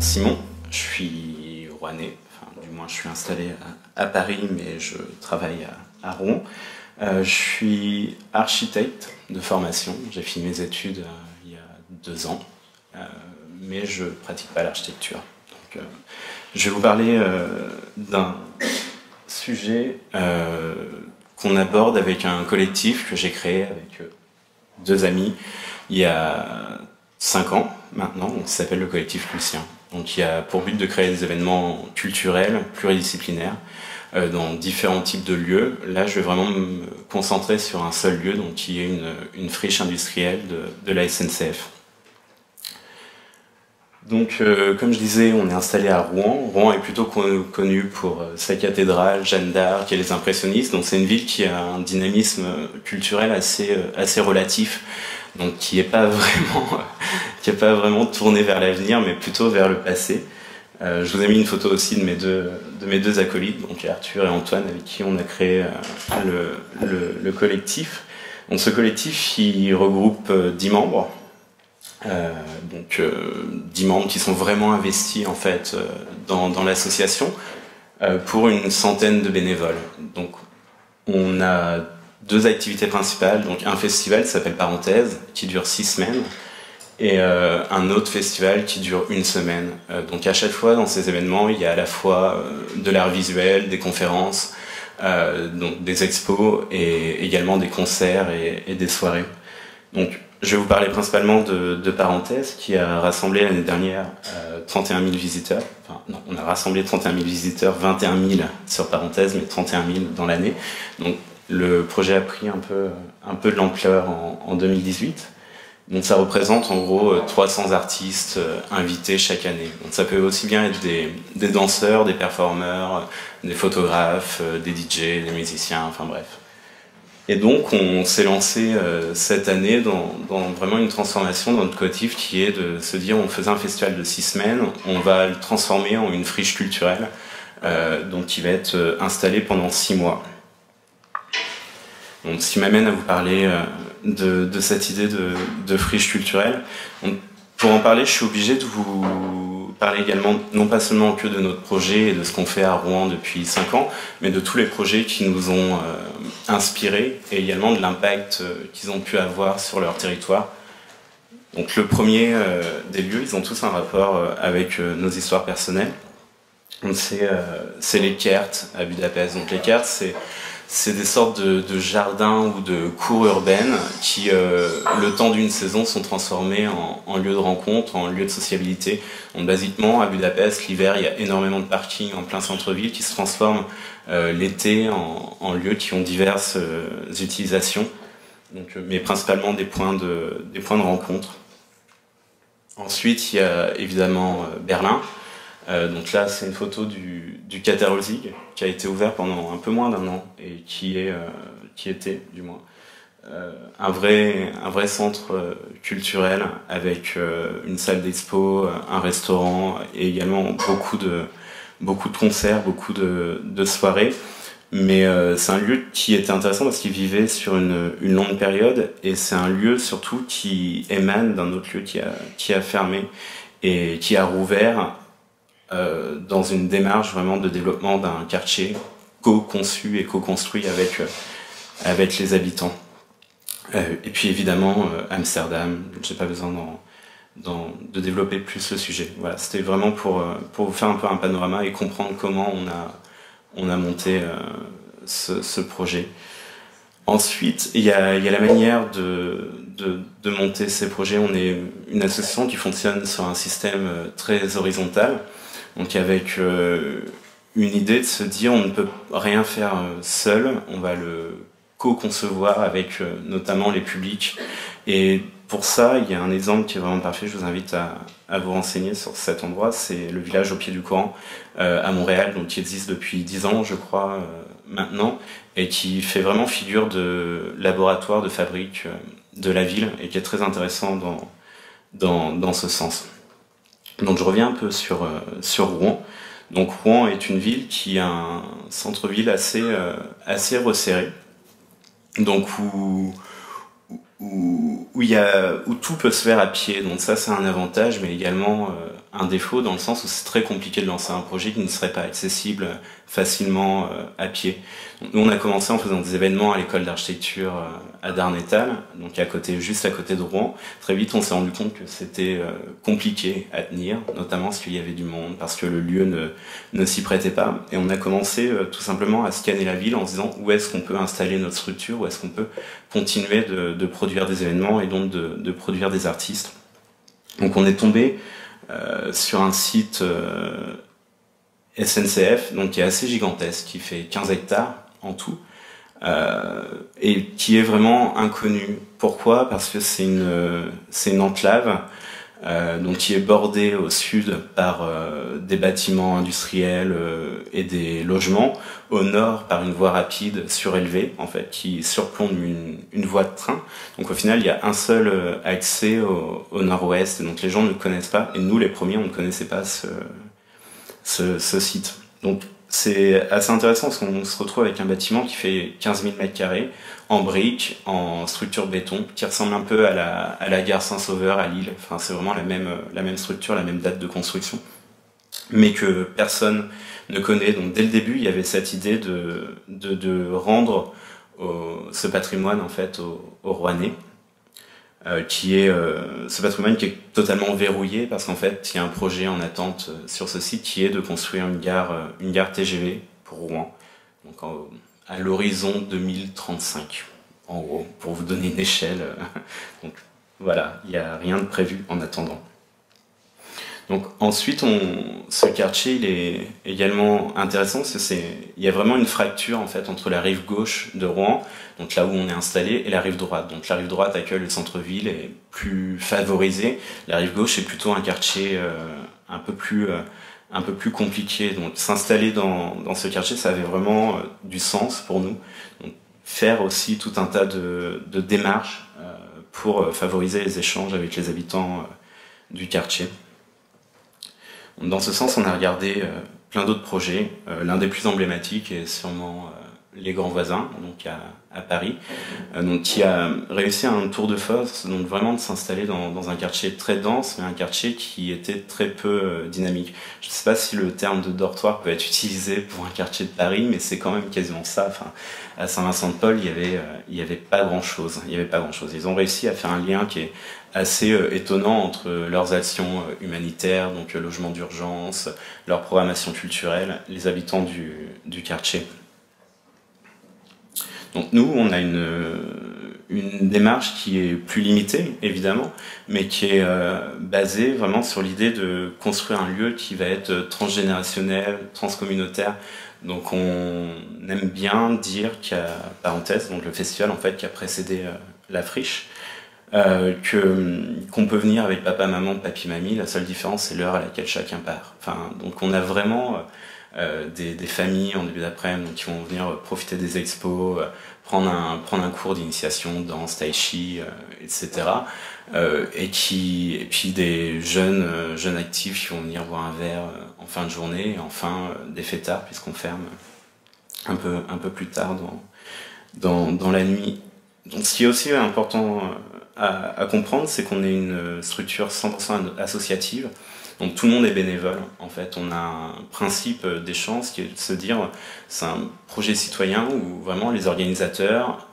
Simon, je suis rouennais, enfin, du moins je suis installé à Paris, mais je travaille à Rouen. Je suis architecte de formation, j'ai fini mes études il y a 2 ans, mais je ne pratique pas l'architecture. Donc, je vais vous parler d'un sujet qu'on aborde avec un collectif que j'ai créé avec 2 amis il y a 5 ans maintenant, qui s'appelle le collectif Lucien. Donc il y a pour but de créer des événements culturels, pluridisciplinaires, dans différents types de lieux. Là, je vais vraiment me concentrer sur un seul lieu, donc qui est une friche industrielle de la SNCF. Donc, comme je disais, on est installé à Rouen. Rouen est plutôt connu pour sa cathédrale, Jeanne d'Arc et les impressionnistes. Donc, c'est une ville qui a un dynamisme culturel assez relatif, donc qui n'est pas vraiment tourné vers l'avenir, mais plutôt vers le passé. Je vous ai mis une photo aussi de mes deux acolytes, donc Arthur et Antoine, avec qui on a créé le collectif. Donc, ce collectif, il regroupe 10 membres. 10 membres qui sont vraiment investis en fait dans l'association pour une centaine de bénévoles. Donc on a 2 activités principales, donc un festival qui s'appelle Parenthèse qui dure 6 semaines et un autre festival qui dure 1 semaine. Donc à chaque fois dans ces événements il y a à la fois de l'art visuel, des conférences, donc des expos et également des concerts et des soirées. Donc je vais vous parler principalement de Parenthèse, qui a rassemblé l'année dernière 31 000 visiteurs. Enfin, non, on a rassemblé 31 000 visiteurs, 21 000 sur Parenthèse, mais 31 000 dans l'année. Donc le projet a pris un peu de l'ampleur en 2018. Donc ça représente en gros 300 artistes invités chaque année. Donc ça peut aussi bien être des danseurs, des performeurs, des photographes, des DJ, des musiciens, enfin bref. Et donc, on s'est lancé cette année dans vraiment une transformation dans notre collectif qui est de se dire on faisait un festival de 6 semaines, on va le transformer en une friche culturelle donc qui va être installée pendant 6 mois. Donc, ce qui m'amène à vous parler de cette idée de friche culturelle. Donc, pour en parler, je suis obligé de vous parler également, non pas seulement que de notre projet et de ce qu'on fait à Rouen depuis 5 ans, mais de tous les projets qui nous ont inspirés et également de l'impact qu'ils ont pu avoir sur leur territoire. Donc le premier des lieux, ils ont tous un rapport avec nos histoires personnelles. C'est les Kert à Budapest. Donc les Kert, c'est des sortes de jardins ou de cours urbaines qui, le temps d'une saison, sont transformés en lieux de rencontre, en lieux de sociabilité. Donc, basiquement, à Budapest, l'hiver, il y a énormément de parkings en plein centre-ville qui se transforment l'été en lieux qui ont diverses utilisations, donc, mais principalement des points de rencontre. Ensuite, il y a évidemment Berlin. Donc là, c'est une photo du Katerolzig qui a été ouvert pendant un peu moins d'1 an et qui était du moins un vrai centre culturel avec une salle d'expo, un restaurant et également beaucoup de concerts, beaucoup de soirées. Mais c'est un lieu qui était intéressant parce qu'il vivait sur une longue période et c'est un lieu surtout qui émane d'un autre lieu qui a fermé et qui a rouvert dans une démarche vraiment de développement d'un quartier co-conçu et co-construit avec les habitants. Et puis évidemment Amsterdam, j'ai pas besoin de développer plus le sujet. Voilà, c'était vraiment pour vous faire un peu un panorama et comprendre comment on a monté ce projet. Ensuite, il y a la manière de monter ces projets. On est une association qui fonctionne sur un système très horizontal. Donc avec une idée de se dire on ne peut rien faire seul, on va le co-concevoir avec notamment les publics. Et pour ça, il y a un exemple qui est vraiment parfait, je vous invite à vous renseigner sur cet endroit, c'est le village au pied du Coran à Montréal, donc qui existe depuis 10 ans je crois maintenant, et qui fait vraiment figure de laboratoire de fabrique de la ville et qui est très intéressant dans ce sens. Donc je reviens un peu sur Rouen. Donc Rouen est une ville qui a un centre-ville assez resserré, donc où tout peut se faire à pied. Donc ça c'est un avantage, mais également un défaut dans le sens où c'est très compliqué de lancer un projet qui ne serait pas accessible facilement à pied. Donc, nous on a commencé en faisant des événements à l'école d'architecture à Darnétal, donc juste à côté de Rouen. Très vite on s'est rendu compte que c'était compliqué à tenir, notamment parce qu'il y avait du monde, parce que le lieu ne s'y prêtait pas. Et on a commencé tout simplement à scanner la ville en se disant où est-ce qu'on peut installer notre structure, où est-ce qu'on peut continuer de produire des événements et donc de produire des artistes. Donc on est tombé sur un site SNCF, donc qui est assez gigantesque, qui fait 15 hectares en tout, et qui est vraiment inconnu. Pourquoi? Parce que c'est une enclave, donc qui est bordée au sud par des bâtiments industriels et des logements, au nord par une voie rapide surélevée, en fait, qui surplombe une voie de train. Donc au final, il y a un seul accès au nord-ouest, donc les gens ne le connaissent pas, et nous les premiers, on ne connaissait pas ce site. Donc c'est assez intéressant parce qu'on se retrouve avec un bâtiment qui fait 15 000 m², en briques, en structure béton, qui ressemble un peu à la gare Saint-Sauveur à Lille. Enfin, c'est vraiment la même structure, la même date de construction, mais que personne ne connaît. Donc dès le début, il y avait cette idée de rendre ce patrimoine en fait aux Rouennais. Ce patrimoine qui est totalement verrouillé parce qu'en fait il y a un projet en attente sur ce site qui est de construire une gare TGV pour Rouen, donc à l'horizon 2035 en gros, pour vous donner une échelle. Donc voilà, il n'y a rien de prévu en attendant. Donc ensuite, ce quartier il est également intéressant parce que il y a vraiment une fracture en fait entre la rive gauche de Rouen, donc là où on est installé, et la rive droite. Donc la rive droite accueille le centre-ville, est plus favorisée. La rive gauche est plutôt un quartier un peu plus compliqué. Donc s'installer dans ce quartier, ça avait vraiment du sens pour nous. Donc, faire aussi tout un tas de démarches pour favoriser les échanges avec les habitants du quartier. Dans ce sens, on a regardé plein d'autres projets. L'un des plus emblématiques est sûrement Les Grands Voisins, donc à Paris, donc qui a réussi un tour de force, donc vraiment de s'installer dans un quartier très dense, mais un quartier qui était très peu dynamique. Je ne sais pas si le terme de dortoir peut être utilisé pour un quartier de Paris, mais c'est quand même quasiment ça. Enfin, à Saint-Vincent-de-Paul, il y avait pas grand-chose. Ils ont réussi à faire un lien qui est assez étonnant entre leurs actions humanitaires, donc logement d'urgence, leur programmation culturelle, les habitants du quartier. Donc nous, on a une démarche qui est plus limitée, évidemment, mais qui est basée vraiment sur l'idée de construire un lieu qui va être transgénérationnel, transcommunautaire. Donc on aime bien dire parenthèse, donc le festival en fait qui a précédé la friche, qu'on peut venir avec papa, maman, papy, mamie. La seule différence, c'est l'heure à laquelle chacun part. Enfin, donc on a vraiment des familles en début d'après-midi qui vont venir profiter des expos, prendre un cours d'initiation, danse, tai chi, etc. Et puis des jeunes actifs qui vont venir boire un verre en fin de journée, et enfin des fêtards puisqu'on ferme un peu plus tard dans la nuit. Donc ce qui est aussi important à comprendre, c'est qu'on est une structure 100% associative. Donc tout le monde est bénévole, en fait. On a un principe d'échange qui est de se dire, c'est un projet citoyen où vraiment les organisateurs,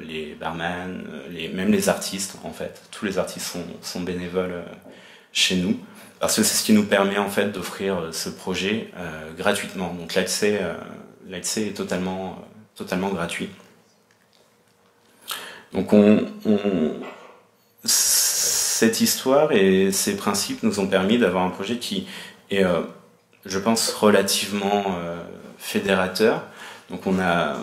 les barman, même les artistes, en fait, tous les artistes sont bénévoles chez nous, parce que c'est ce qui nous permet en fait d'offrir ce projet gratuitement. Donc l'accès est totalement gratuit. Donc cette histoire et ces principes nous ont permis d'avoir un projet qui est, je pense, relativement fédérateur. Donc on a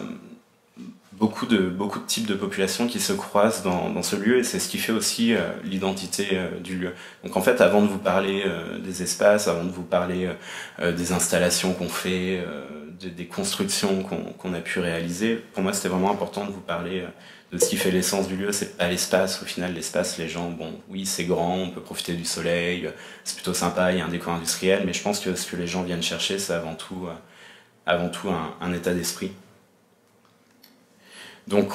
beaucoup de types de populations qui se croisent dans ce lieu, et c'est ce qui fait aussi l'identité du lieu. Donc en fait, avant de vous parler des espaces, avant de vous parler des installations qu'on fait, des constructions qu'on a pu réaliser, pour moi c'était vraiment important de vous parler de ce qui fait l'essence du lieu. C'est pas l'espace, au final l'espace, les gens, bon oui c'est grand, on peut profiter du soleil, c'est plutôt sympa, il y a un décor industriel, mais je pense que ce que les gens viennent chercher, c'est avant tout un état d'esprit. Donc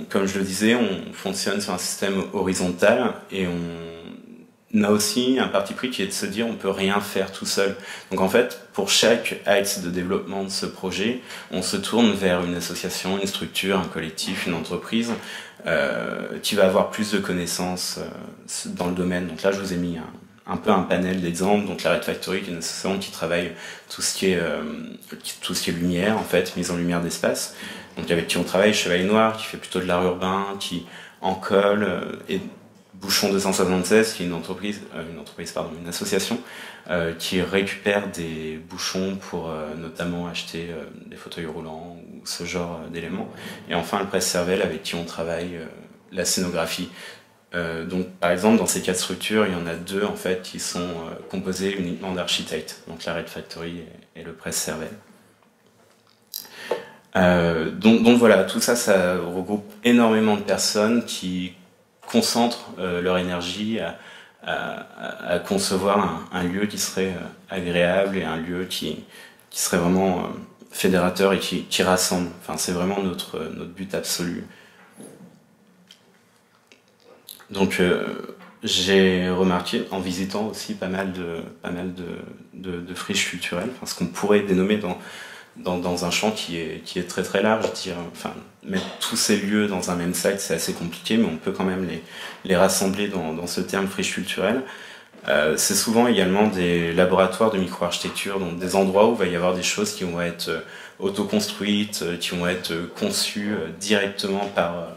comme je le disais, on fonctionne sur un système horizontal, et a aussi un parti pris qui est de se dire on peut rien faire tout seul. Donc en fait, pour chaque axe de développement de ce projet, on se tourne vers une association, une structure, un collectif, une entreprise qui va avoir plus de connaissances dans le domaine. Donc là, je vous ai mis un peu un panel d'exemples. Donc la Red Factory, qui est une association qui travaille tout ce qui est lumière, en fait, mise en lumière d'espace. Donc avec qui on travaille, Chevalier Noir, qui fait plutôt de l'art urbain, qui en colle, et Bouchon 276, qui est une association qui récupère des bouchons pour notamment acheter des fauteuils roulants ou ce genre d'éléments. Et enfin le Presse Cervelle, avec qui on travaille la scénographie. Donc par exemple dans ces 4 structures, il y en a 2 en fait qui sont composées uniquement d'architectes, donc la Red Factory et le Presse Cervelle. Donc voilà, tout ça, ça regroupe énormément de personnes qui concentrent leur énergie à concevoir un lieu qui serait agréable et un lieu qui serait vraiment fédérateur et qui rassemble. Enfin, c'est vraiment notre but absolu. Donc j'ai remarqué en visitant aussi pas mal de friches culturelles, enfin, ce qu'on pourrait dénommer dans un champ qui est très très large, enfin, mettre tous ces lieux dans un même site, c'est assez compliqué, mais on peut quand même les rassembler dans ce terme friche culturelle. C'est souvent également des laboratoires de micro-architecture, donc des endroits où il va y avoir des choses qui vont être autoconstruites, qui vont être conçues directement par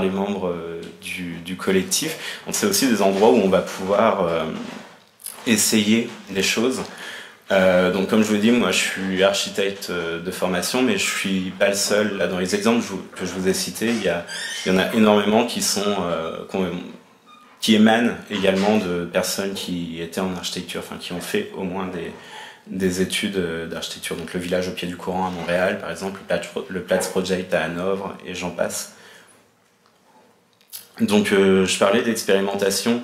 les membres du collectif. Donc c'est aussi des endroits où on va pouvoir essayer des choses. Donc comme je vous dis, moi je suis architecte de formation, mais je suis pas le seul. Là, dans les exemples que je vous ai cités, il y en a énormément qui émanent également de personnes qui étaient en architecture, enfin qui ont fait au moins des études d'architecture. Donc le village au pied du courant à Montréal, par exemple, le Platz Project à Hanovre, et j'en passe. Donc je parlais d'expérimentation.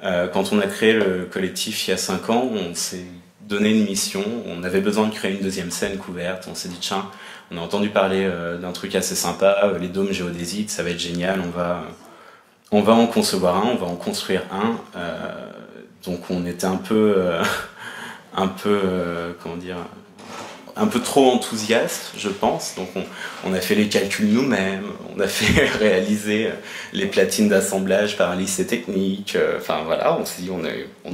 Quand on a créé le collectif il y a 5 ans, on s'est donné une mission, on avait besoin de créer une deuxième scène couverte, on s'est dit tiens, on a entendu parler d'un truc assez sympa, les dômes géodésiques, ça va être génial, on va en concevoir un, on va en construire un. Donc on était un peu trop enthousiaste, je pense. Donc on a fait les calculs nous-mêmes, on a fait réaliser les platines d'assemblage par un lycée technique. Enfin voilà, on s'est dit on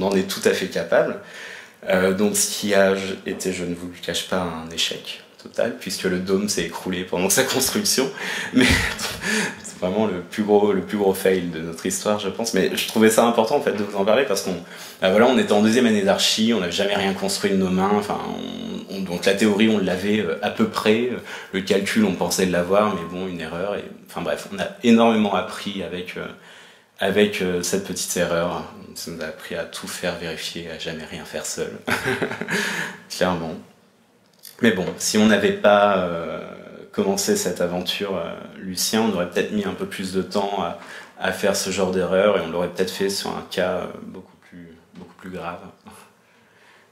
en est tout à fait capable. Donc ce qui a été, je ne vous le cache pas, un échec total, puisque le dôme s'est écroulé pendant sa construction. Mais c'est vraiment le plus gros fail de notre histoire, je pense. Mais je trouvais ça important en fait de vous en parler parce on était en 2e année d'archi, on n'avait jamais rien construit de nos mains. Enfin, donc la théorie, on l'avait à peu près. Le calcul, on pensait l'avoir, mais bon, une erreur. Enfin bref, on a énormément appris avec cette petite erreur. Ça nous a appris à tout faire vérifier, à jamais rien faire seul. Clairement. Mais bon, si on n'avait pas commencé cette aventure, Lucien, on aurait peut-être mis un peu plus de temps à faire ce genre d'erreur et on l'aurait peut-être fait sur un cas beaucoup plus grave.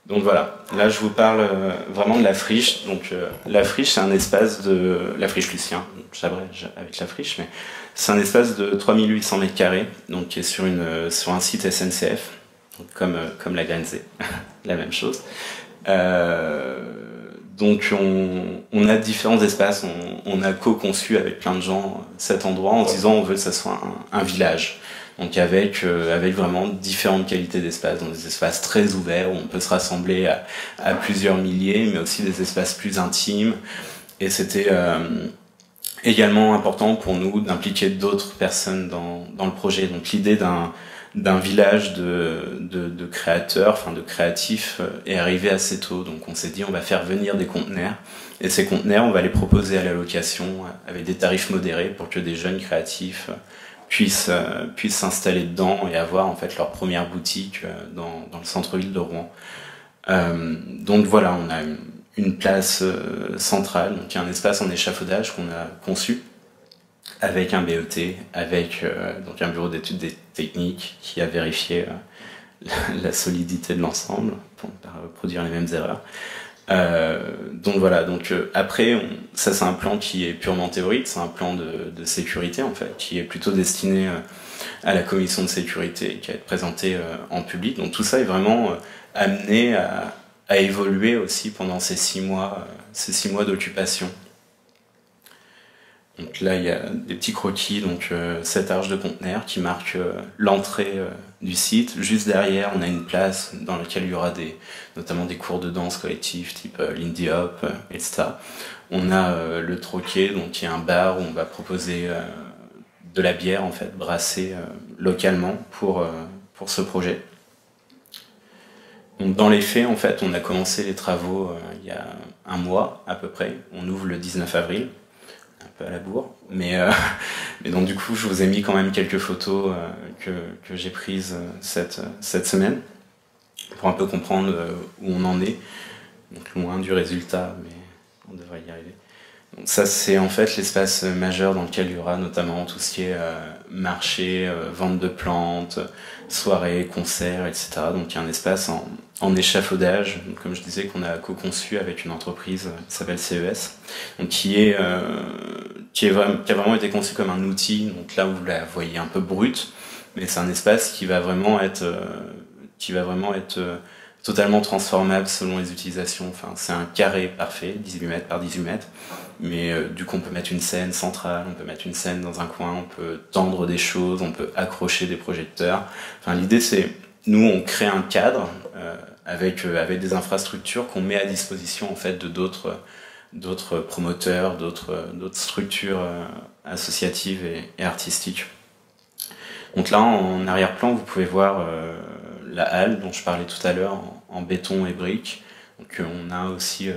Donc voilà, là je vous parle vraiment de la friche. Donc la friche, c'est un espace la friche Lucien, j'abrège avec la friche, mais c'est un espace de 3800 m², donc qui est sur un site SNCF, donc comme la Grenze, la même chose. Donc on a différents espaces, on a co-conçu avec plein de gens cet endroit en se disant on veut que ça soit un village. Donc avec vraiment différentes qualités d'espace, donc des espaces très ouverts où on peut se rassembler à plusieurs milliers, mais aussi des espaces plus intimes. Et c'était également important pour nous d'impliquer d'autres personnes dans le projet. Donc l'idée d'un village de créateurs, enfin de créatifs, est arrivée assez tôt. Donc on s'est dit on va faire venir des conteneurs, et ces conteneurs on va les proposer à la location avec des tarifs modérés pour que des jeunes créatifs puissent s'installer dedans et avoir en fait leur première boutique dans le centre-ville de Rouen. Donc voilà, on a une place centrale, donc il y a un espace en échafaudage qu'on a conçu avec un BET, avec donc un bureau d'études techniques qui a vérifié la solidité de l'ensemble pour ne pas reproduire les mêmes erreurs. Donc voilà, après, ça c'est un plan qui est purement théorique, c'est un plan de sécurité en fait, qui est plutôt destiné à la commission de sécurité, qui va être présenté en public. Donc tout ça est vraiment amené à évoluer aussi pendant ces 6 mois d'occupation. Donc là, il y a des petits croquis, donc cette arche de conteneur qui marque l'entrée du site. Juste derrière, on a une place dans laquelle il y aura notamment des cours de danse collectifs type Lindy Hop, etc. On a le troquet, donc qui est un bar où on va proposer de la bière en fait brassée localement pour ce projet. Donc dans les faits, en fait, on a commencé les travaux il y a 1 mois à peu près. On ouvre le 19 avril. Un peu à la bourre, mais donc du coup je vous ai mis quand même quelques photos que j'ai prises cette semaine pour un peu comprendre où on en est, donc loin du résultat, mais on devrait y arriver. Donc ça c'est en fait l'espace majeur dans lequel il y aura notamment tout ce qui est marché, vente de plantes, soirées, concerts, etc. Donc il y a un espace en échafaudage, donc, comme je disais, qu'on a co-conçu avec une entreprise qui s'appelle CES, donc qui a vraiment été conçu comme un outil. Donc là vous la voyez un peu brute, mais c'est un espace qui va vraiment être totalement transformable selon les utilisations. Enfin, c'est un carré parfait, 18 mètres par 18 mètres, mais du coup on peut mettre une scène centrale, on peut mettre une scène dans un coin, on peut tendre des choses, on peut accrocher des projecteurs. Enfin, l'idée c'est, nous on crée un cadre avec des infrastructures qu'on met à disposition en fait de d'autres promoteurs, d'autres structures associatives et artistiques. Donc là en arrière-plan vous pouvez voir la halle dont je parlais tout à l'heure en béton et briques. Donc on a aussi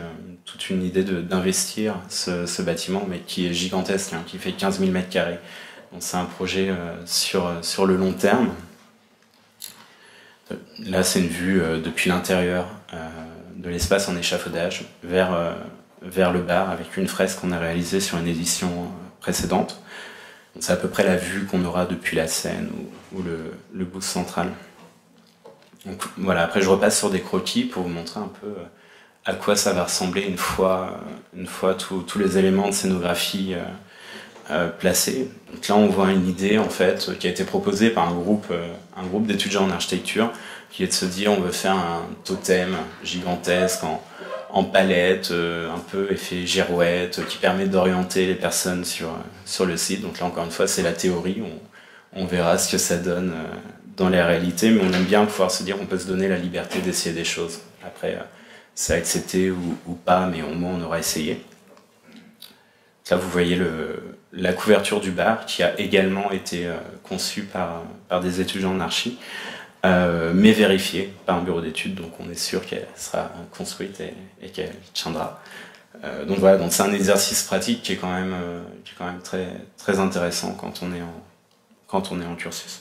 toute une idée d'investir ce bâtiment, mais qui est gigantesque, hein, qui fait 15 000 mètres carrés. Donc c'est un projet sur le long terme. Là c'est une vue depuis l'intérieur de l'espace en échafaudage vers le bar, avec une fresque qu'on a réalisée sur une édition précédente. C'est à peu près la vue qu'on aura depuis la scène ou le booth central. Donc voilà, après je repasse sur des croquis pour vous montrer un peu à quoi ça va ressembler une fois tous les éléments de scénographie placés. Donc là on voit une idée en fait qui a été proposée par un groupe d'étudiants en architecture, qui est de se dire on veut faire un totem gigantesque en palette, un peu effet girouette, qui permet d'orienter les personnes sur le site. Donc là encore une fois c'est la théorie, on verra ce que ça donne dans la réalité, mais on aime bien pouvoir se dire qu'on peut se donner la liberté d'essayer des choses. Après, c'est accepté ou pas, mais au moins on aura essayé. Là, vous voyez la couverture du bar, qui a également été conçue par des étudiants en archi, mais vérifiée par un bureau d'études, donc on est sûr qu'elle sera construite et qu'elle tiendra. Donc voilà, donc c'est un exercice pratique qui est quand même très, très intéressant quand on est en cursus.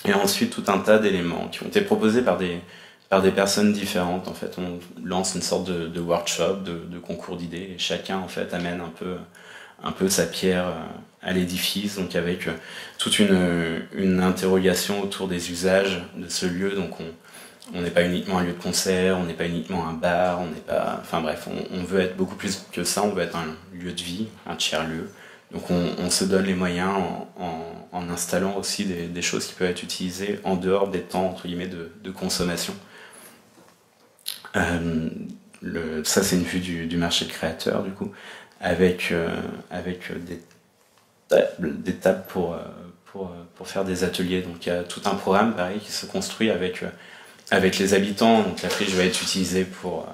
Et ensuite tout un tas d'éléments qui ont été proposés par des personnes différentes. En fait, on lance une sorte de workshop, de concours d'idées, et chacun en fait amène un peu sa pierre à l'édifice, donc avec toute une interrogation autour des usages de ce lieu. Donc on n'est pas uniquement un lieu de concert, on n'est pas uniquement un bar, on n'est pas, enfin bref, on veut être beaucoup plus que ça. On veut être un lieu de vie, un tiers-lieu. Donc on se donne les moyens en installant aussi des choses qui peuvent être utilisées en dehors des temps entre guillemets de consommation. Ça c'est une vue du marché de créateurs du coup, avec des tables pour faire des ateliers. Donc il y a tout un programme pareil qui se construit avec les habitants. Donc la friche va être utilisée pour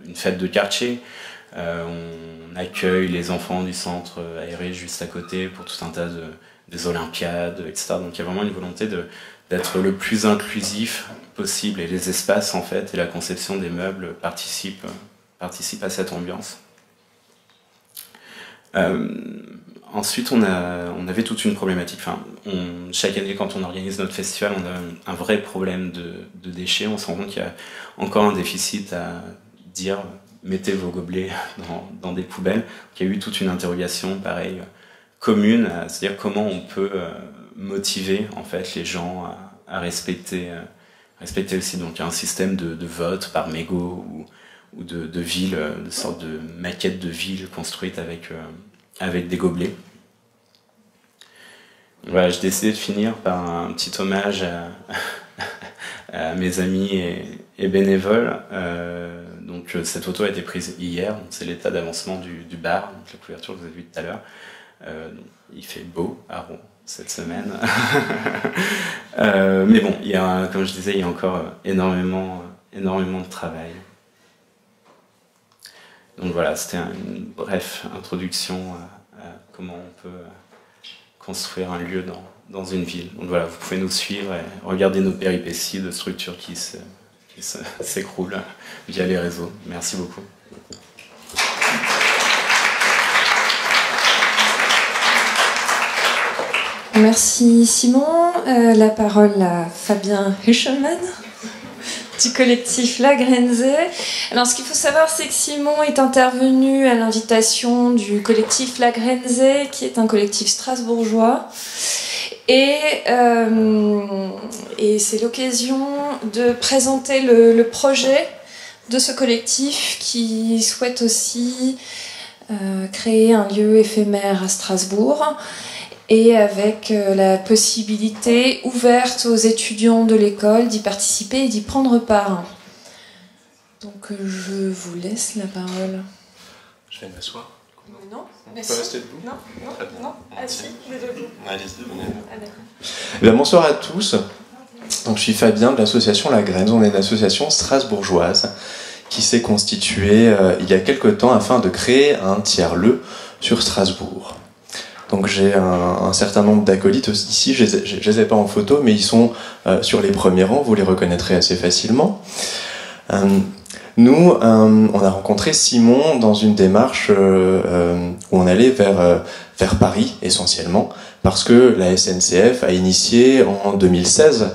une fête de quartier. On accueille les enfants du centre aéré juste à côté pour tout un tas des olympiades, etc. Donc il y a vraiment une volonté d'être le plus inclusif possible, et les espaces en fait et la conception des meubles participent à cette ambiance. Ensuite on avait toute une problématique. Enfin, chaque année quand on organise notre festival, on a un vrai problème de déchets. On se rend compte qu'il y a encore un déficit à dire mettez vos gobelets dans des poubelles. Il y a eu toute une interrogation pareil commune, c'est-à-dire comment on peut motiver en fait les gens à respecter respecter aussi donc un système de vote par mégot ou de ville, de sorte de maquette de ville construite avec des gobelets. Voilà, j'ai décidé de finir par un petit hommage à mes amis et bénévoles. Donc cette photo a été prise hier, c'est l'état d'avancement du bar, donc la couverture que vous avez vue tout à l'heure. Il fait beau à Rouen cette semaine. Mais bon, comme je disais, il y a encore énormément de travail. Donc voilà, c'était une brève introduction à comment on peut construire un lieu dans une ville. Donc voilà, vous pouvez nous suivre et regarder nos péripéties de structures qui s'écroulent via les réseaux. Merci beaucoup. Merci Simon. La parole à Fabien Huchelmann du collectif La Grenze. Alors ce qu'il faut savoir, c'est que Simon est intervenu à l'invitation du collectif La Grenze, qui est un collectif strasbourgeois. Et c'est l'occasion de présenter le projet de ce collectif qui souhaite aussi créer un lieu éphémère à Strasbourg, et avec la possibilité ouverte aux étudiants de l'école d'y participer et d'y prendre part. Donc je vous laisse la parole. Je vais m'asseoir. Non, on peut rester debout. Non, assis, mais debout. Allez-y, venez. Bien, bonsoir à tous. Donc, je suis Fabien de l'association La Grenze. On est une association strasbourgeoise qui s'est constituée il y a quelque temps afin de créer un tiers-lieu sur Strasbourg. Donc j'ai un certain nombre d'acolytes ici, je les ai pas en photo, mais ils sont sur les premiers rangs, vous les reconnaîtrez assez facilement. Nous, on a rencontré Simon dans une démarche où on allait vers Paris essentiellement, parce que la SNCF a initié en 2016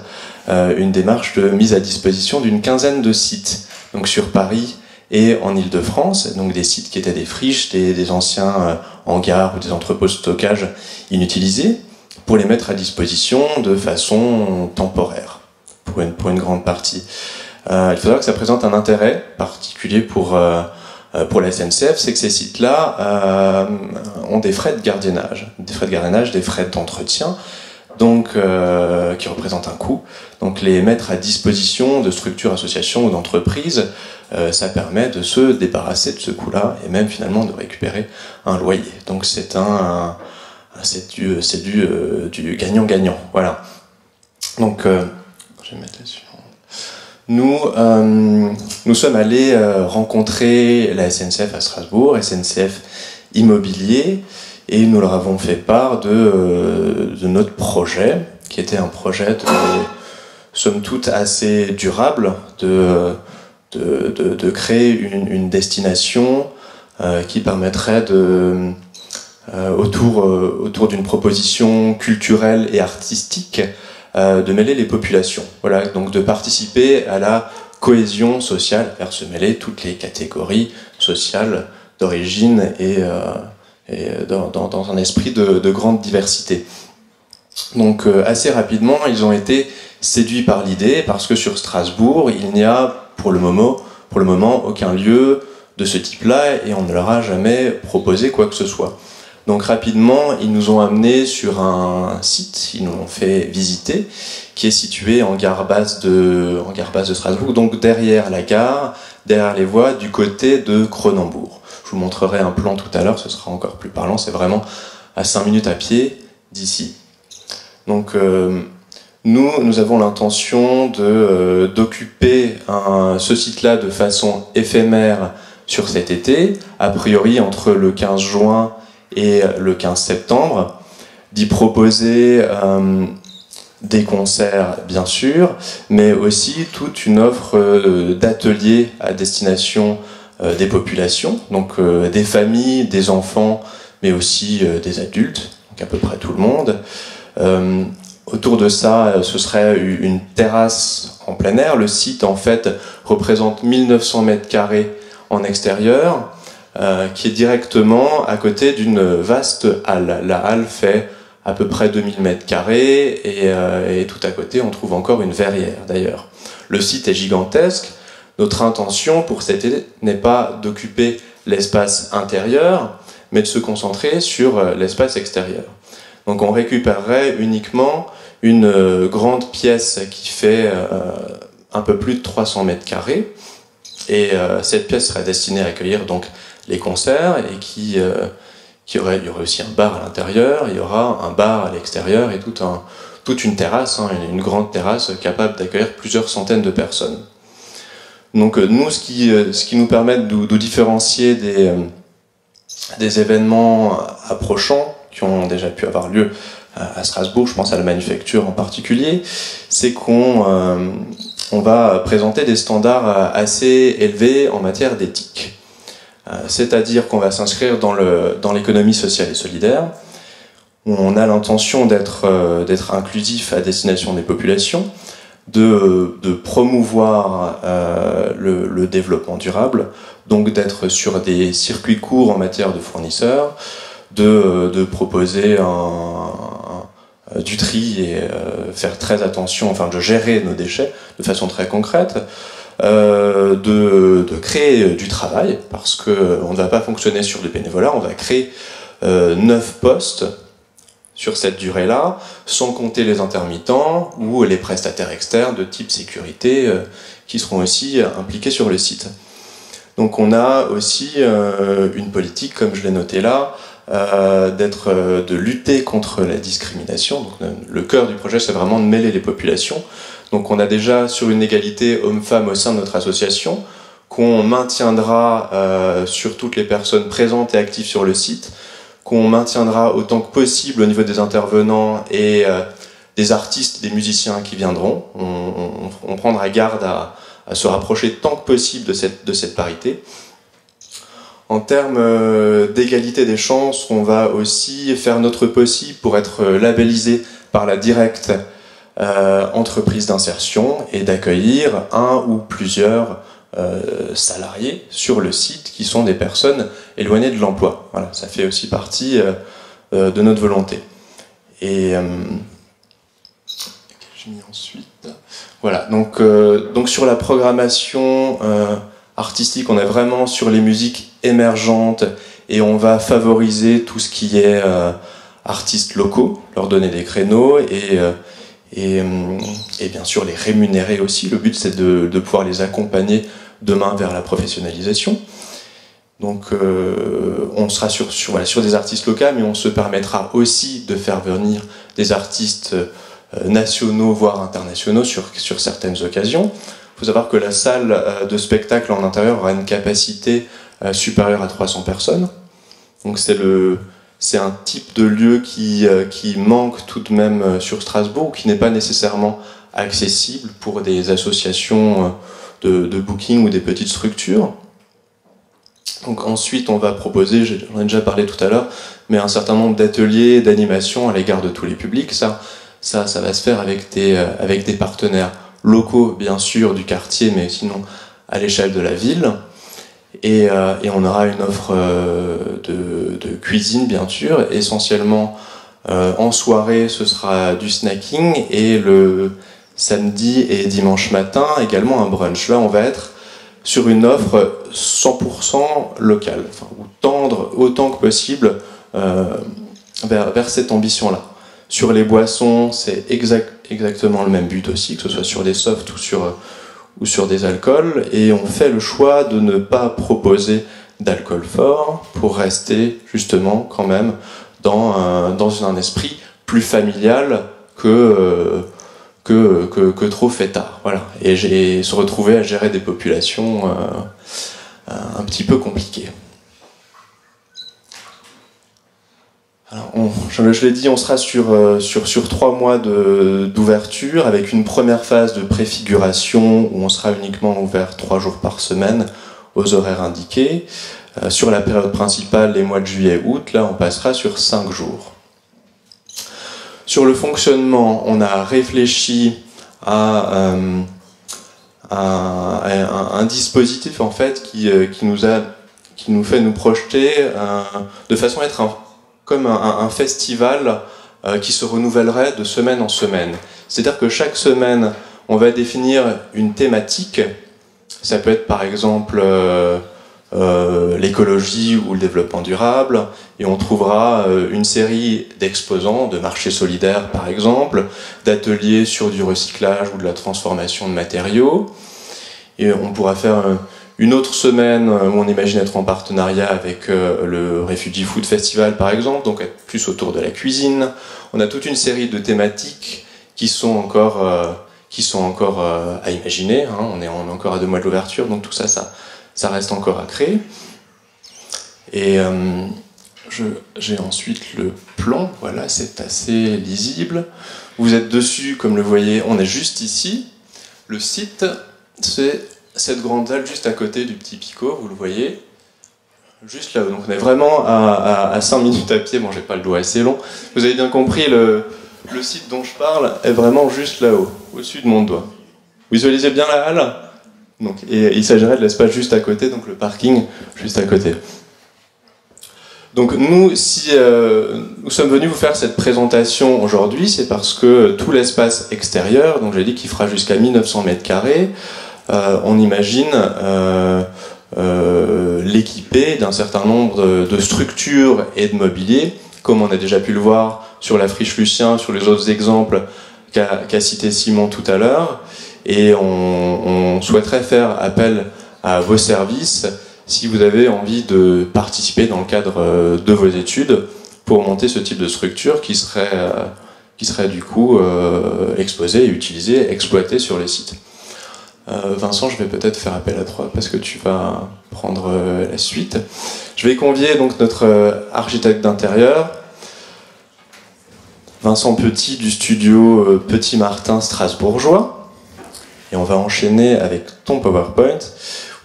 une démarche de mise à disposition d'une quinzaine de sites, donc sur Paris et en Île-de-France, donc des sites qui étaient des friches, des anciens hangars ou des entrepôts de stockage inutilisés, pour les mettre à disposition de façon temporaire, pour une grande partie. Il faut savoir que ça présente un intérêt particulier pour la SNCF, c'est que ces sites-là ont des frais de gardiennage, des frais d'entretien, donc qui représentent un coût. Donc les mettre à disposition de structures, associations ou d'entreprises, ça permet de se débarrasser de ce coût-là et même finalement de récupérer un loyer. Donc c'est du gagnant-gagnant. Voilà. Donc je vais mettre là-dessus. Nous sommes allés rencontrer la SNCF à Strasbourg, SNCF Immobilier, et nous leur avons fait part de notre projet, qui était un projet somme toute assez durable, de créer une destination qui permettrait autour d'une proposition culturelle et artistique, de mêler les populations. Voilà, donc de participer à la cohésion sociale, faire se mêler toutes les catégories sociales d'origine et dans un esprit de grande diversité. Donc assez rapidement, ils ont été séduits par l'idée, parce que sur Strasbourg, il n'y a pour le moment aucun lieu de ce type-là, et on ne leur a jamais proposé quoi que ce soit. Donc rapidement, ils nous ont amenés sur un site, ils nous l'ont fait visiter, qui est situé en gare basse de Strasbourg, donc derrière la gare, derrière les voies, du côté de Cronenbourg. Je vous montrerai un plan tout à l'heure, ce sera encore plus parlant, c'est vraiment à 5 minutes à pied d'ici. Donc nous avons l'intention d'occuper ce site-là de façon éphémère sur cet été, a priori entre le 15 juin et le 15 septembre, d'y proposer des concerts bien sûr, mais aussi toute une offre d'ateliers à destination des populations, donc des familles, des enfants, mais aussi des adultes, donc à peu près tout le monde. Autour de ça, ce serait une terrasse en plein air. Le site, en fait, représente 1900 mètres carrés en extérieur, qui est directement à côté d'une vaste halle. La halle fait à peu près 2000 mètres carrés, et tout à côté, on trouve encore une verrière, d'ailleurs. Le site est gigantesque. Notre intention pour cet été n'est pas d'occuper l'espace intérieur, mais de se concentrer sur l'espace extérieur. Donc on récupérerait uniquement une grande pièce qui fait un peu plus de 300 mètres carrés, et cette pièce serait destinée à accueillir donc les concerts, et il y aurait aussi un bar à l'intérieur, il y aura un bar à l'extérieur, et toute une terrasse, hein, une grande terrasse capable d'accueillir plusieurs centaines de personnes. Donc nous, ce qui nous permet de nous différencier des événements approchants qui ont déjà pu avoir lieu à Strasbourg, je pense à la Manufacture en particulier, c'est qu'on va présenter des standards assez élevés en matière d'éthique. C'est-à-dire qu'on va s'inscrire dans l'économie sociale et solidaire, où on a l'intention d'être inclusif à destination des populations, de promouvoir le développement durable, donc d'être sur des circuits courts en matière de fournisseurs, de proposer du tri et faire très attention, enfin de gérer nos déchets de façon très concrète, de créer du travail, parce qu'on ne va pas fonctionner sur du bénévolat, on va créer 9 postes sur cette durée-là, sans compter les intermittents ou les prestataires externes de type sécurité qui seront aussi impliqués sur le site. Donc on a aussi une politique, comme je l'ai noté là, de lutter contre la discrimination. Donc, le cœur du projet, c'est vraiment de mêler les populations. Donc on a déjà sur une égalité homme-femme au sein de notre association, qu'on maintiendra sur toutes les personnes présentes et actives sur le site, qu'on maintiendra autant que possible au niveau des intervenants et des artistes, des musiciens qui viendront. On prendra garde à se rapprocher tant que possible de cette parité. En termes d'égalité des chances, on va aussi faire notre possible pour être labellisé par la Directe entreprise d'insertion et d'accueillir un ou plusieurs salariés sur le site qui sont des personnes éloignées de l'emploi. Voilà, ça fait aussi partie de notre volonté. Et j'ai mis ensuite. Voilà, donc sur la programmation artistique, on est vraiment sur les musiques émergentes et on va favoriser tout ce qui est artistes locaux, leur donner des créneaux et bien sûr les rémunérer aussi. Le but, c'est de pouvoir les accompagner demain vers la professionnalisation. Donc on sera sur des artistes locaux, mais on se permettra aussi de faire venir des artistes nationaux, voire internationaux sur certaines occasions. Il faut savoir que la salle de spectacle en intérieur aura une capacité supérieure à 300 personnes. Donc c'est un type de lieu qui manque tout de même sur Strasbourg, qui n'est pas nécessairement accessible pour des associations de booking ou des petites structures. Donc ensuite, on va proposer, j'en ai déjà parlé tout à l'heure, mais un certain nombre d'ateliers, d'animations à l'égard de tous les publics. Ça va se faire avec des partenaires locaux, bien sûr, du quartier, mais sinon à l'échelle de la ville. Et on aura une offre de cuisine, bien sûr. Essentiellement, en soirée, ce sera du snacking, et le samedi et dimanche matin, également un brunch. Là, on va être sur une offre 100% locale, enfin, ou tendre autant que possible vers cette ambition-là. Sur les boissons, c'est exactement le même but aussi, que ce soit sur des softs ou sur des alcools, et on fait le choix de ne pas proposer d'alcool fort pour rester justement quand même dans un esprit plus familial que trop fêtard. Voilà. Et j'ai se retrouvé à gérer des populations un petit peu compliquées. Alors, je l'ai dit, on sera sur 3 mois d'ouverture, avec une première phase de préfiguration où on sera uniquement ouvert 3 jours par semaine aux horaires indiqués. Sur la période principale, les mois de juillet-août, là on passera sur 5 jours. Sur le fonctionnement, on a réfléchi à un dispositif en fait qui nous fait nous projeter de façon à être comme un festival qui se renouvelleraient de semaine en semaine. C'est-à-dire que chaque semaine, on va définir une thématique. Ça peut être par exemple l'écologie ou le développement durable, et on trouvera une série d'exposants, de marchés solidaires par exemple, d'ateliers sur du recyclage ou de la transformation de matériaux. Et on pourra faire une autre semaine où on imagine être en partenariat avec le Refugee Food Festival par exemple, donc être plus autour de la cuisine. On a toute une série de thématiques qui sont encore à imaginer, hein. On est encore à 2 mois de l'ouverture, donc tout ça, ça reste encore à créer. Et j'ai ensuite le plan, voilà, c'est assez lisible. Vous êtes dessus, comme le voyez, on est juste ici. Le site, c'est cette grande dalle juste à côté du petit Picot, vous le voyez, juste là-haut. Donc on est vraiment à 5 minutes à pied, bon j'ai pas le doigt assez long. Vous avez bien compris, le site dont je parle est vraiment juste là-haut, au-dessus de mon doigt. Vous visualisez bien la halle? Donc, et il s'agirait de l'espace juste à côté, donc le parking juste à côté. Donc nous, si nous sommes venus vous faire cette présentation aujourd'hui, c'est parce que tout l'espace extérieur, donc j'ai dit qu'il fera jusqu'à 1900 m², on imagine l'équiper d'un certain nombre de structures et de mobilier, comme on a déjà pu le voir sur la friche Lucien, sur les autres exemples qu'a cité Simon tout à l'heure. Et on souhaiterait faire appel à vos services si vous avez envie de participer dans le cadre de vos études pour monter ce type de structure qui serait du coup exposée, utilisée, exploitée sur les sites. Vincent, je vais peut-être faire appel à toi parce que tu vas prendre la suite. Je vais convier donc notre architecte d'intérieur, Vincent Petit du studio Petit Martin strasbourgeois. Et on va enchaîner avec ton PowerPoint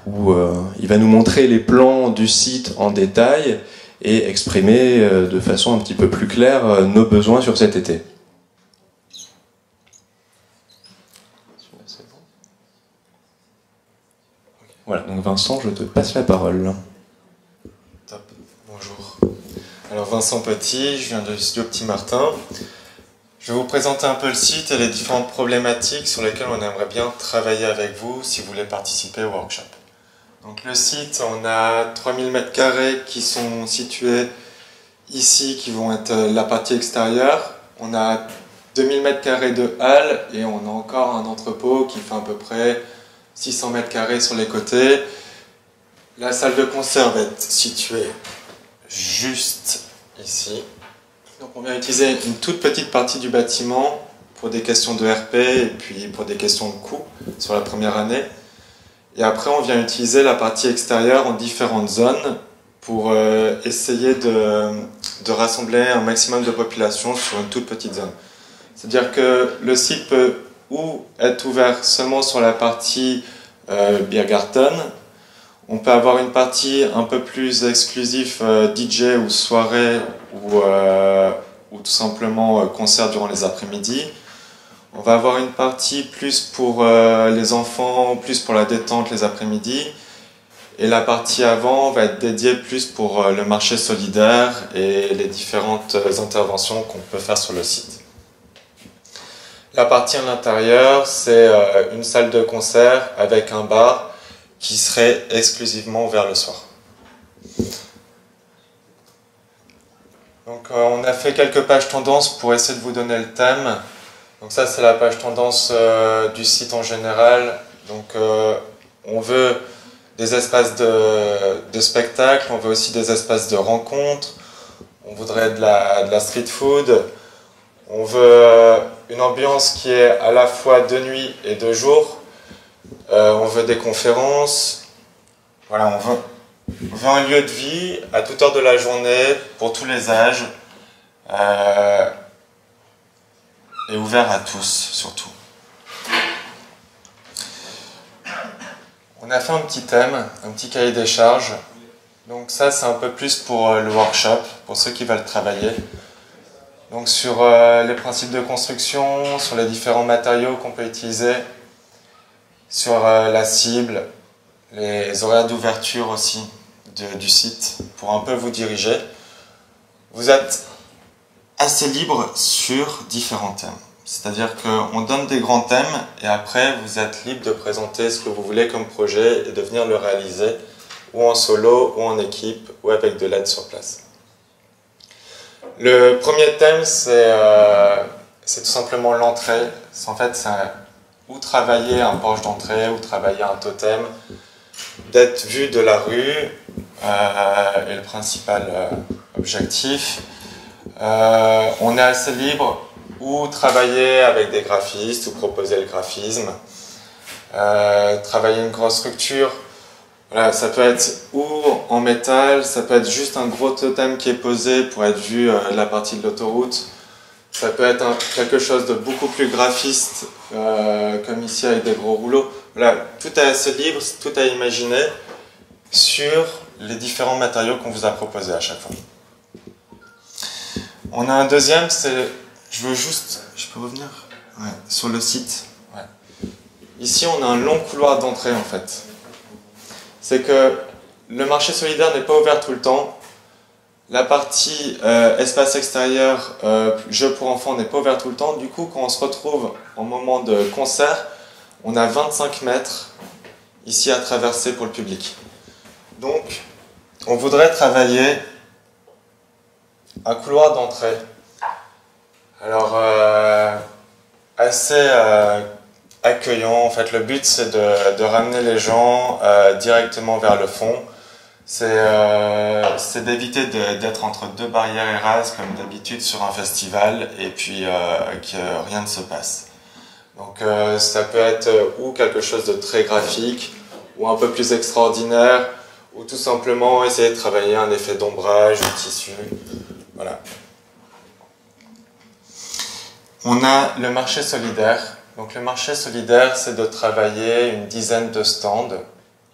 où il va nous montrer les plans du site en détail et exprimer de façon un petit peu plus claire nos besoins sur cet été. Voilà, donc Vincent, je te passe la parole. Top, bonjour. Alors Vincent Petit, je viens de studio Petit Martin. Je vais vous présenter un peu le site et les différentes problématiques sur lesquelles on aimerait bien travailler avec vous si vous voulez participer au workshop. Donc le site, on a 3000 m² qui sont situés ici, qui vont être la partie extérieure. On a 2000 m² de halle et on a encore un entrepôt qui fait à peu près 600 m² sur les côtés. La salle de concert va être située juste ici. Donc on vient utiliser une toute petite partie du bâtiment pour des questions de RP et puis pour des questions de coût sur la première année. Et après on vient utiliser la partie extérieure en différentes zones pour essayer de rassembler un maximum de population sur une toute petite zone. C'est-à-dire que le site peut ou être ouvert seulement sur la partie Biergarten. On peut avoir une partie un peu plus exclusive DJ ou soirée ou tout simplement concert durant les après-midi. On va avoir une partie plus pour les enfants, plus pour la détente les après-midi. Et la partie avant va être dédiée plus pour le marché solidaire et les différentes interventions qu'on peut faire sur le site. La partie à l'intérieur, c'est une salle de concert avec un bar qui serait exclusivement ouvert le soir. Donc on a fait quelques pages tendances pour essayer de vous donner le thème. Donc ça c'est la page tendance du site en général. Donc on veut des espaces de spectacle, on veut aussi des espaces de rencontres, on voudrait de la street food, on veut une ambiance qui est à la fois de nuit et de jour. On veut des conférences, voilà, on veut un lieu de vie à toute heure de la journée, pour tous les âges, et ouvert à tous, surtout. On a fait un petit thème, un petit cahier des charges. Donc ça, c'est un peu plus pour le workshop, pour ceux qui veulent travailler. Donc sur les principes de construction, sur les différents matériaux qu'on peut utiliser, sur la cible, les horaires d'ouverture aussi du site, pour un peu vous diriger. Vous êtes assez libre sur différents thèmes. C'est-à-dire qu'on donne des grands thèmes et après vous êtes libre de présenter ce que vous voulez comme projet et de venir le réaliser ou en solo, ou en équipe, ou avec de l'aide sur place. Le premier thème, c'est tout simplement l'entrée. En fait, c'est ou travailler un porche d'entrée, ou travailler un totem, d'être vu de la rue, est le principal objectif. On est assez libre, ou travailler avec des graphistes, ou proposer le graphisme. Travailler une grosse structure. Voilà, ça peut être ou en métal, ça peut être juste un gros totem qui est posé pour être vu de la partie de l'autoroute. Ça peut être quelque chose de beaucoup plus graphiste, comme ici avec des gros rouleaux. Voilà, tout est assez libre, tout à imaginer sur les différents matériaux qu'on vous a proposés à chaque fois. On a un deuxième, je peux revenir sur le site. Ouais. Ici, on a un long couloir d'entrée en fait. C'est que le marché solidaire n'est pas ouvert tout le temps. La partie espace extérieur, jeux pour enfants n'est pas ouverte tout le temps. Du coup, quand on se retrouve en moment de concert, on a 25 mètres ici à traverser pour le public. Donc, on voudrait travailler un couloir d'entrée. Alors, assez accueillant. En fait, le but, c'est de ramener les gens directement vers le fond. C'est d'éviter d'être entre deux barrières érases comme d'habitude sur un festival et puis que rien ne se passe. Donc ça peut être ou quelque chose de très graphique ou un peu plus extraordinaire ou tout simplement essayer de travailler un effet d'ombrage, de tissu. Voilà. On a le marché solidaire. Donc le marché solidaire, c'est de travailler une dizaine de stands,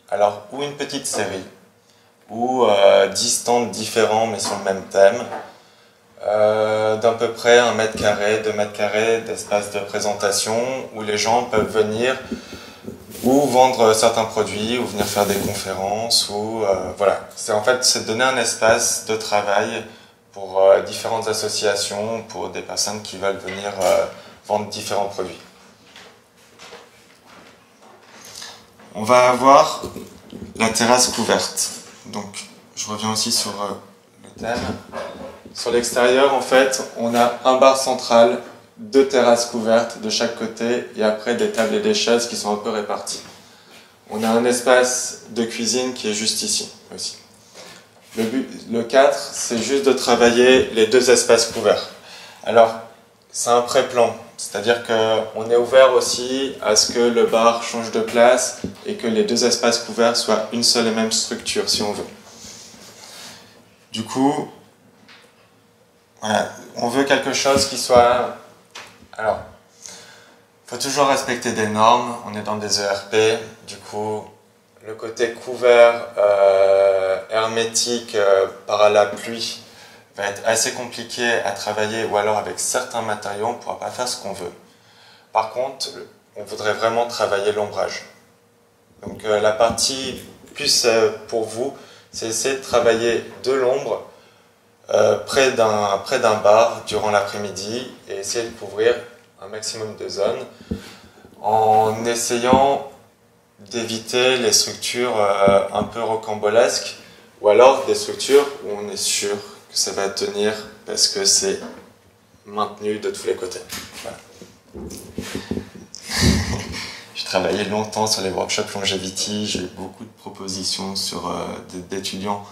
alors ou une petite série, ou 10 stands différents mais sur le même thème, d'à peu près 1 mètre carré, 2 mètres carrés d'espace de présentation où les gens peuvent venir ou vendre certains produits ou venir faire des conférences ou voilà. C'est donner un espace de travail pour différentes associations, pour des personnes qui veulent venir vendre différents produits. On va avoir la terrasse couverte. Donc, je reviens aussi sur le thème. Sur l'extérieur, en fait, on a un bar central, 2 terrasses couvertes de chaque côté et après des tables et des chaises qui sont un peu réparties. On a un espace de cuisine qui est juste ici aussi. Le 4, c'est juste de travailler les 2 espaces couverts. Alors, c'est un pré-plan. C'est-à-dire qu'on est ouvert aussi à ce que le bar change de place et que les 2 espaces couverts soient une seule et même structure, si on veut. Du coup, voilà, on veut quelque chose qui soit... Alors, il faut toujours respecter des normes, on est dans des ERP, du coup, le côté couvert, hermétique, par la pluie, va être assez compliqué à travailler ou alors avec certains matériaux, on ne pourra pas faire ce qu'on veut. Par contre, on voudrait vraiment travailler l'ombrage. Donc la partie plus pour vous, c'est essayer de travailler de l'ombre près d'un bar durant l'après-midi et essayer de couvrir un maximum de zones en essayant d'éviter les structures un peu rocambolesques ou alors des structures où on est sûr que ça va tenir parce que c'est maintenu de tous les côtés. Voilà. J'ai travaillé longtemps sur les workshops longevity, j'ai eu beaucoup de propositions d'étudiants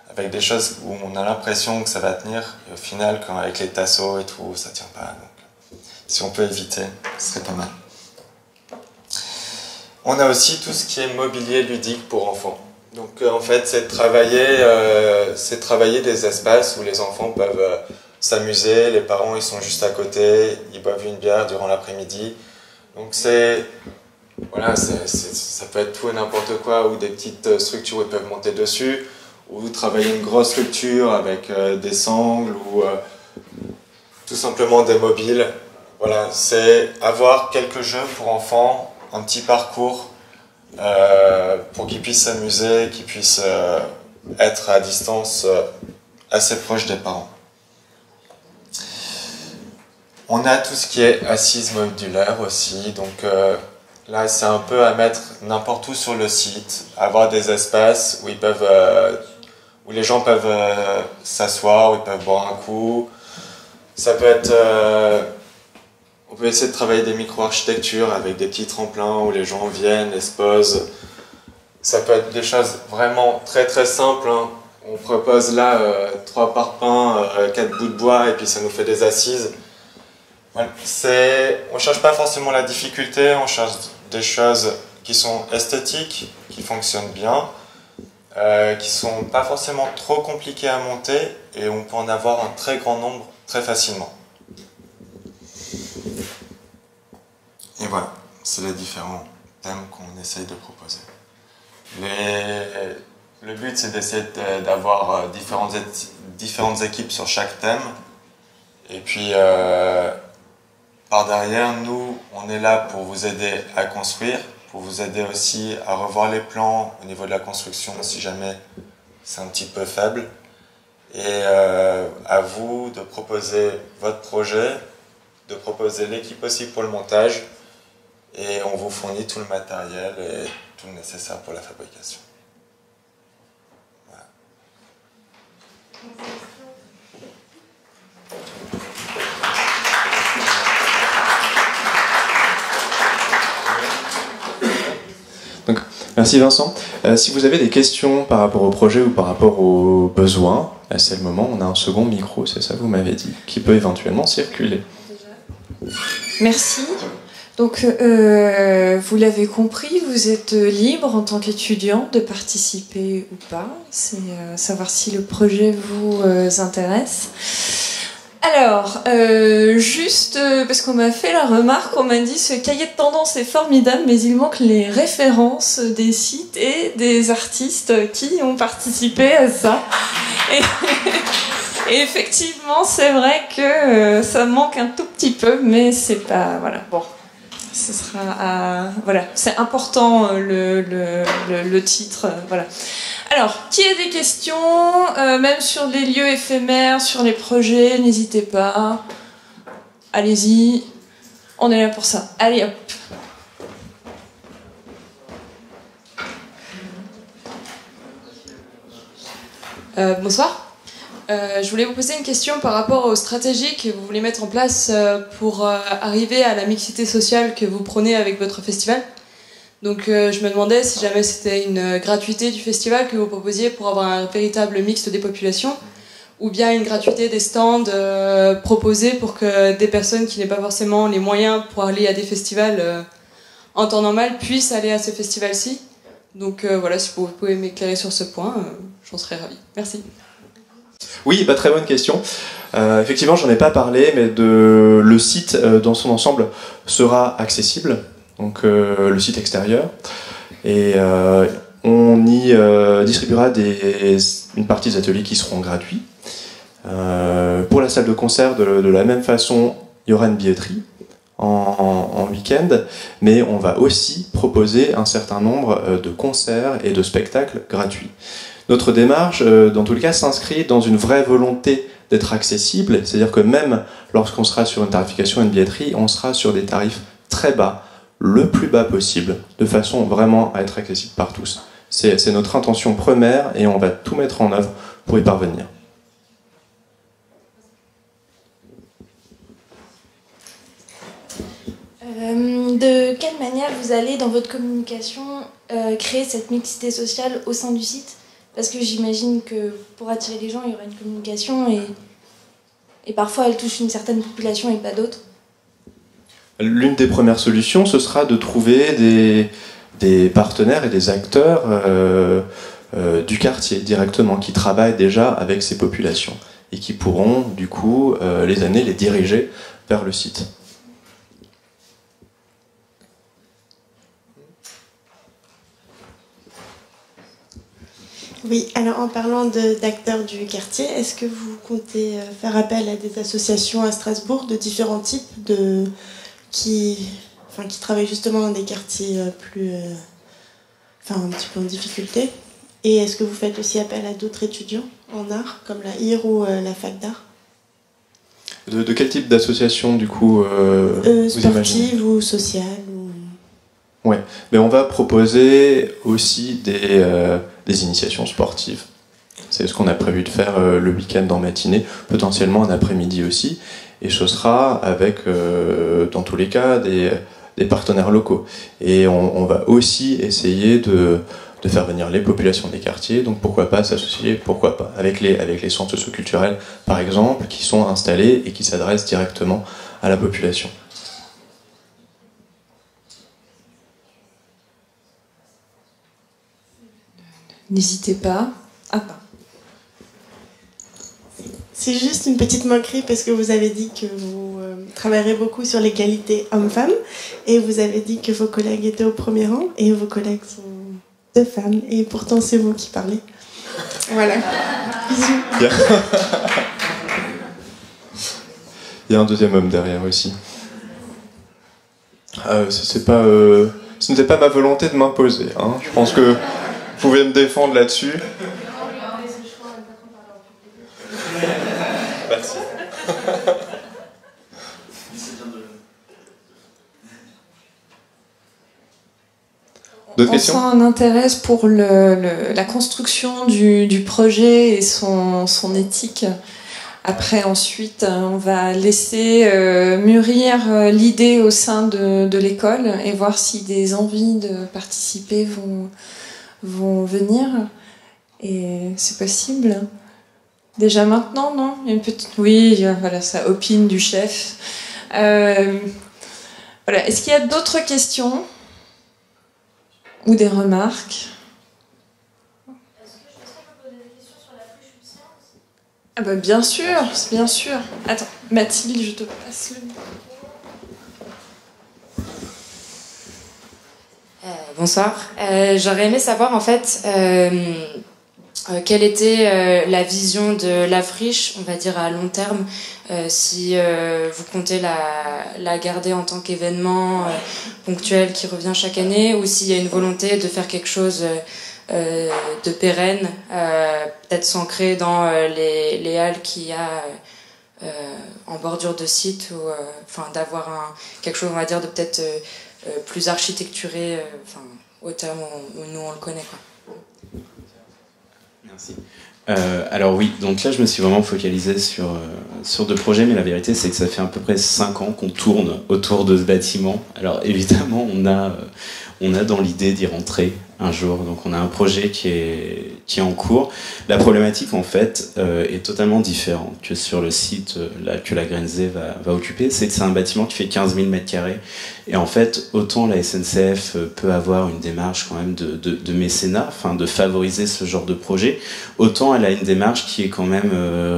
avec des choses où on a l'impression que ça va tenir et au final, quand avec les tasseaux et tout, ça tient pas. Donc, si on peut éviter, ce serait pas mal. On a aussi tout ce qui est mobilier ludique pour enfants. Donc en fait, c'est travailler des espaces où les enfants peuvent s'amuser, les parents ils sont juste à côté, ils boivent une bière durant l'après-midi. Donc voilà, ça peut être tout et n'importe quoi, ou des petites structures où ils peuvent monter dessus, ou travailler une grosse structure avec des sangles, ou tout simplement des mobiles. Voilà, c'est avoir quelques jeux pour enfants, un petit parcours, pour qu'ils puissent s'amuser, qu'ils puissent être à distance assez proche des parents. On a tout ce qui est assises modulaires aussi, donc là c'est un peu à mettre n'importe où sur le site, avoir des espaces où où les gens peuvent s'asseoir, où ils peuvent boire un coup. Ça peut être, on peut essayer de travailler des micro-architectures avec des petits tremplins où les gens viennent et se posent. Ça peut être des choses vraiment très très simples, hein. On propose là 3 parpaings, 4 bouts de bois et puis ça nous fait des assises. Voilà. On ne cherche pas forcément la difficulté, on cherche des choses qui sont esthétiques, qui fonctionnent bien, qui ne sont pas forcément trop compliquées à monter et on peut en avoir un très grand nombre très facilement. Et voilà, c'est les différents thèmes qu'on essaye de proposer. Le but, c'est d'essayer d'avoir différentes équipes sur chaque thème. Et puis, par derrière, nous, on est là pour vous aider à construire, pour vous aider aussi à revoir les plans au niveau de la construction si jamais c'est un petit peu faible. Et à vous de proposer votre projet, de proposer l'équipe aussi pour le montage. Et on vous fournit tout le matériel et tout le nécessaire pour la fabrication. Voilà. Donc, merci Vincent. Si vous avez des questions par rapport au projet ou par rapport aux besoins, là c'est le moment, on a un second micro, c'est ça vous m'avez dit, qui peut éventuellement circuler. Merci. Donc, vous l'avez compris, vous êtes libre en tant qu'étudiant de participer ou pas. C'est savoir si le projet vous intéresse. Alors, juste parce qu'on m'a fait la remarque, on m'a dit ce cahier de tendance est formidable, mais il manque les références des sites et des artistes qui ont participé à ça. Et effectivement, c'est vrai que ça manque un tout petit peu, mais c'est pas... Voilà, bon. Ce sera voilà, c'est important le titre, voilà. Alors, qui a des questions, même sur les lieux éphémères, sur les projets, n'hésitez pas. Allez-y, on est là pour ça. Allez hop. Bonsoir. Je voulais vous poser une question par rapport aux stratégies que vous voulez mettre en place pour arriver à la mixité sociale que vous prônez avec votre festival. Donc je me demandais si jamais c'était une gratuité du festival que vous proposiez pour avoir un véritable mixte des populations, ou bien une gratuité des stands proposés pour que des personnes qui n'aient pas forcément les moyens pour aller à des festivals en temps normal puissent aller à ce festival-ci. Donc voilà, si vous pouvez m'éclairer sur ce point, j'en serais ravie. Merci. Oui, très bonne question. Effectivement, j'en ai pas parlé, mais le site dans son ensemble sera accessible, donc le site extérieur, et on y distribuera une partie des ateliers qui seront gratuits. Pour la salle de concert, de la même façon, il y aura une billetterie en week-end, mais on va aussi proposer un certain nombre de concerts et de spectacles gratuits. Notre démarche, dans tous les cas, s'inscrit dans une vraie volonté d'être accessible, c'est-à-dire que même lorsqu'on sera sur une tarification et une billetterie, on sera sur des tarifs très bas, le plus bas possible, de façon vraiment à être accessible par tous. C'est notre intention première et on va tout mettre en œuvre pour y parvenir. De quelle manière vous allez, dans votre communication, créer cette mixité sociale au sein du site ? Parce que j'imagine que pour attirer les gens, il y aura une communication et parfois elle touche une certaine population et pas d'autres. L'une des premières solutions, ce sera de trouver des partenaires et des acteurs du quartier directement, qui travaillent déjà avec ces populations et qui pourront du coup les diriger vers le site. Oui, alors en parlant d'acteurs du quartier, est-ce que vous comptez faire appel à des associations à Strasbourg de différents types qui travaillent justement dans des quartiers un petit peu en difficulté? Et est-ce que vous faites aussi appel à d'autres étudiants en art, comme la IR ou la fac d'art? De quel type d'association, du coup, vous imaginez ? Sportive ou sociale Ouais, mais on va proposer aussi des initiations sportives. C'est ce qu'on a prévu de faire le week-end en matinée, potentiellement un après-midi aussi. Et ce sera avec, dans tous les cas, des partenaires locaux. Et on va aussi essayer de faire venir les populations des quartiers, donc pourquoi pas s'associer, pourquoi pas, avec les centres socioculturels, par exemple, qui sont installés et qui s'adressent directement à la population. N'hésitez pas. Ah, pardon. C'est juste une petite moquerie parce que vous avez dit que vous travaillerez beaucoup sur l'égalité homme-femme et vous avez dit que vos collègues étaient au premier rang et vos collègues sont 2 femmes et pourtant c'est vous qui parlez. Voilà. Bisous. Il y a un deuxième homme derrière aussi. Ce n'était pas ma volonté de m'imposer. Hein. Je pense que vous pouvez me défendre là-dessus. Merci. D'autres questions ? On sent un intérêt pour la construction du projet et son éthique. Après, ensuite, on va laisser mûrir l'idée au sein de l'école et voir si des envies de participer vont venir. Et c'est possible. Déjà maintenant, non ? Il y a une petite... Oui, voilà, ça opine du chef. Voilà. Est-ce qu'il y a d'autres questions ? Ou des remarques ? Est-ce que je peux poser des questions sur la friche ou science ? Ah bah bien sûr, bien sûr. Attends, Mathilde, je te passe le micro. Bonsoir. J'aurais aimé savoir en fait quelle était la vision de la friche, on va dire à long terme, si vous comptez la garder en tant qu'événement ponctuel qui revient chaque année, ou s'il y a une volonté de faire quelque chose de pérenne, peut-être s'ancrer dans les halles qu'il y a en bordure de site, ou enfin d'avoir quelque chose, on va dire, de peut-être plus architecturé, au terme où nous on le connaît, quoi. Merci. Alors oui, donc là je me suis vraiment focalisé sur 2 projets, mais la vérité c'est que ça fait à peu près 5 ans qu'on tourne autour de ce bâtiment. Alors évidemment on a dans l'idée d'y rentrer un jour, donc on a un projet qui est en cours. La problématique en fait est totalement différente que sur le site que la Grenze va occuper. C'est que c'est un bâtiment qui fait 15 000 m², et en fait autant la SNCF peut avoir une démarche quand même de mécénat, enfin de favoriser ce genre de projet, autant elle a une démarche qui est quand même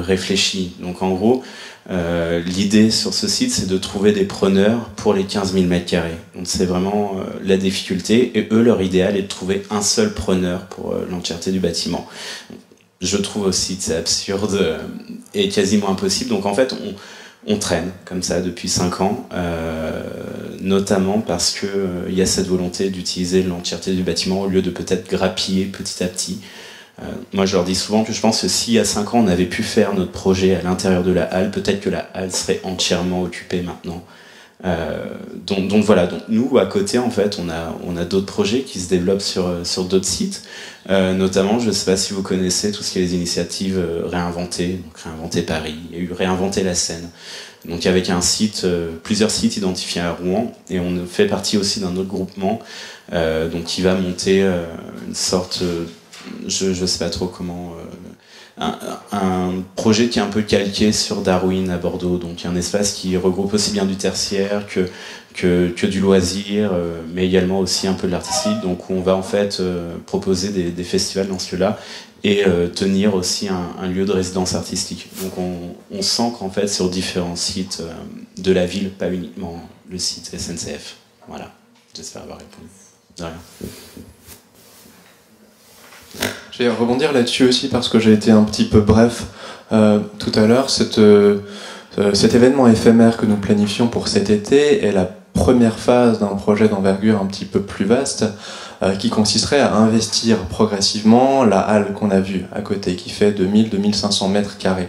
réfléchie. Donc en gros, l'idée sur ce site, c'est de trouver des preneurs pour les 15 000 m². Donc c'est vraiment la difficulté, et eux, leur idéal est de trouver un seul preneur pour l'entièreté du bâtiment. Je trouve aussi que c'est absurde et quasiment impossible. Donc en fait, on traîne comme ça depuis 5 ans, notamment parce qu'il y a cette volonté d'utiliser l'entièreté du bâtiment au lieu de peut-être grappiller petit à petit. Moi je leur dis souvent que je pense que si il y a 5 ans on avait pu faire notre projet à l'intérieur de la halle, peut-être que la halle serait entièrement occupée maintenant. Donc voilà, donc nous à côté en fait on a d'autres projets qui se développent sur d'autres sites, notamment je ne sais pas si vous connaissez tout ce qui est les initiatives Réinventer, donc Réinventer Paris, il y a eu Réinventer la Seine, donc avec un site, plusieurs sites identifiés à Rouen, et on fait partie aussi d'un autre groupement donc qui va monter une sorte, je sais pas trop comment, un projet qui est un peu calqué sur Darwin à Bordeaux, donc un espace qui regroupe aussi bien du tertiaire que du loisir, mais également aussi un peu de l'artistique, donc où on va en fait proposer des festivals dans ce lieu-là, et tenir aussi un lieu de résidence artistique. Donc on sent qu'en fait sur différents sites de la ville, pas uniquement le site SNCF. Voilà, j'espère avoir répondu. De rien. Je vais rebondir là-dessus aussi parce que j'ai été un petit peu bref tout à l'heure. Cet événement éphémère que nous planifions pour cet été est la première phase d'un projet d'envergure un petit peu plus vaste qui consisterait à investir progressivement la halle qu'on a vue à côté, qui fait 2000-2500 m².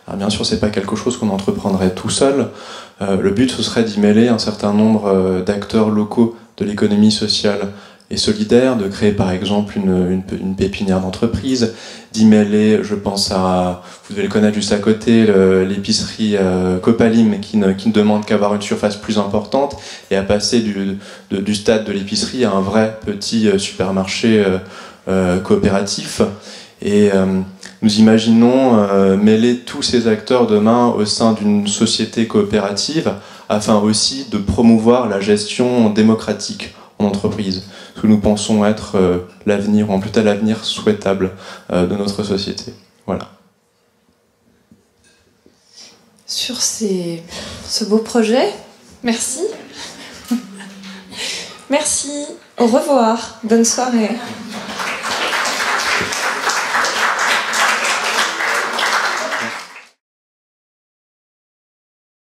Alors bien sûr, c'est pas quelque chose qu'on entreprendrait tout seul. Le but, ce serait d'y mêler un certain nombre d'acteurs locaux de l'économie sociale et solidaire, de créer par exemple une pépinière d'entreprise, d'y mêler, je pense à, vous devez le connaître juste à côté, l'épicerie Copalim qui ne demande qu'à avoir une surface plus importante et à passer du stade de l'épicerie à un vrai petit supermarché coopératif. Et nous imaginons mêler tous ces acteurs demain au sein d'une société coopérative afin aussi de promouvoir la gestion démocratique en entreprise, ce que nous pensons être l'avenir, ou en plutôt l'avenir souhaitable de notre société. Voilà. Sur ce beau projet, merci. Merci, au revoir, bonne soirée.